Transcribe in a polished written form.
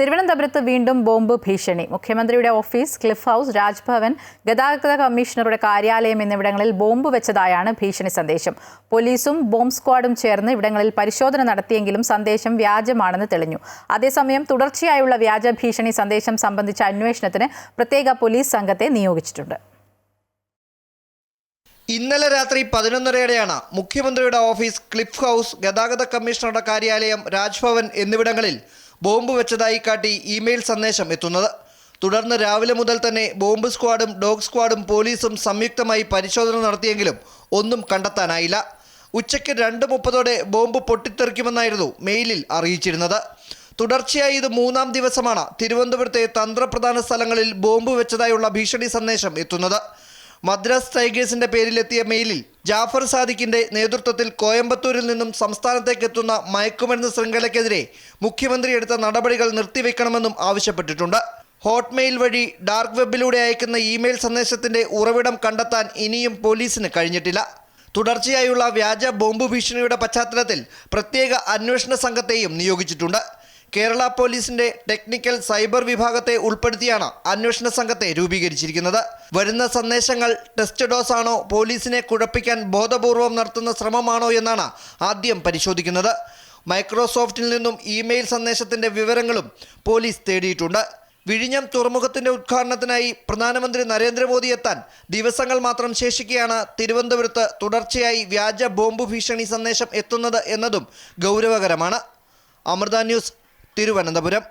തിരുവനന്തപുരത്ത് വീണ്ടും ബോംബ് ഭീഷണി. മുഖ്യമന്ത്രിയുടെ ഓഫീസ്, ക്ലിഫ് ഹൗസ്, രാജ്ഭവൻ, ഗതാഗത കമ്മീഷണറുടെ കാര്യാലയം എന്നിവിടങ്ങളിൽ ബോംബ് വെച്ചതായാണ് ഭീഷണി സന്ദേശം. പോലീസും ബോംബ് സ്ക്വാഡും ചേർന്ന് ഇവിടങ്ങളിൽ പരിശോധന നടത്തിയെങ്കിലും സന്ദേശം വ്യാജമാണെന്ന് തെളിഞ്ഞു. അതേസമയം തുടർച്ചയായുള്ള വ്യാജ ഭീഷണി സന്ദേശം സംബന്ധിച്ച അന്വേഷണത്തിന് പ്രത്യേക പോലീസ് സംഘത്തെ നിയോഗിച്ചിട്ടുണ്ട്. ഇന്നലെ രാത്രി 11:30-യോടെയാണ് മുഖ്യമന്ത്രിയുടെ ഓഫീസ്, ക്ലിഫ് ഹൗസ്, ഗതാഗത കമ്മീഷണറുടെ കാര്യാലയം, രാജ്ഭവൻ എന്നിവിടങ്ങളിൽ ബോംബ് വെച്ചതായി കാട്ടി ഇമെയിൽ സന്ദേശം എത്തുന്നത്. തുടർന്ന് രാവിലെ മുതൽ തന്നെ ബോംബ് സ്ക്വാഡും ഡോഗ് സ്ക്വാഡും പോലീസും സംയുക്തമായി പരിശോധന നടത്തിയെങ്കിലും ഒന്നും കണ്ടെത്താനായില്ല. ഉച്ചയ്ക്ക് 2:30-ഓടെ ബോംബ് പൊട്ടിത്തെറിക്കുമെന്നായിരുന്നു മെയിലിൽ അറിയിച്ചിരുന്നത്. തുടർച്ചയായി ഇത് 3-ാം ദിവസമാണ് തിരുവനന്തപുരത്തെ തന്ത്രപ്രധാന സ്ഥലങ്ങളിൽ ബോംബ് വെച്ചതായുള്ള ഭീഷണി സന്ദേശം എത്തുന്നത്. മദ്രാസ് ടൈഗേഴ്സിന്റെ പേരിലെത്തിയ മെയിലിൽ ജാഫർ സാദിഖിന്റെ നേതൃത്വത്തിൽ കോയമ്പത്തൂരിൽ നിന്നും സംസ്ഥാനത്തേക്ക് എത്തുന്ന മയക്കുമരുന്ന് ശൃംഖലയ്ക്കെതിരെ മുഖ്യമന്ത്രി എടുത്ത നടപടികൾ നിർത്തിവെക്കണമെന്നും ആവശ്യപ്പെട്ടിട്ടുണ്ട്. ഹോട്ട്മെയിൽ വഴി ഡാർക്ക് വെബിലൂടെ അയക്കുന്ന ഇമെയിൽ സന്ദേശത്തിന്റെ ഉറവിടം കണ്ടെത്താൻ ഇനിയും പോലീസിന് കഴിഞ്ഞിട്ടില്ല. തുടർച്ചയായുള്ള വ്യാജ ബോംബ് ഭീഷണിയുടെ പശ്ചാത്തലത്തിൽ പ്രത്യേക അന്വേഷണ സംഘത്തെയും നിയോഗിച്ചിട്ടുണ്ട്. കേരള പോലീസിന്റെ ടെക്നിക്കൽ സൈബർ വിഭാഗത്തെ ഉൾപ്പെടുത്തിയാണ് അന്വേഷണ സംഘത്തെ രൂപീകരിച്ചിരിക്കുന്നത്. വരുന്ന സന്ദേശങ്ങൾ ടെസ്റ്റ് ഡോസ് ആണോ, പോലീസിനെ കുഴപ്പിക്കാൻ ബോധപൂർവം നടത്തുന്ന ശ്രമമാണോ എന്നാണ് ആദ്യം പരിശോധിക്കുന്നത്. മൈക്രോസോഫ്റ്റിൽ നിന്നും ഇമെയിൽ സന്ദേശത്തിന്റെ വിവരങ്ങളും പോലീസ് തേടിയിട്ടുണ്ട്. വിഴിഞ്ഞം തുറമുഖത്തിന്റെ ഉദ്ഘാടനത്തിനായി പ്രധാനമന്ത്രി നരേന്ദ്രമോദി എത്താൻ ദിവസങ്ങൾ മാത്രം ശേഷിക്കെയാണ് തിരുവനന്തപുരത്ത് തുടർച്ചയായി വ്യാജ ബോംബ് ഭീഷണി സന്ദേശം എത്തുന്നത് എന്നതും ഗൗരവകരമാണ്. അമൃത ന്യൂസ്, തിരുവനന്തപുരം.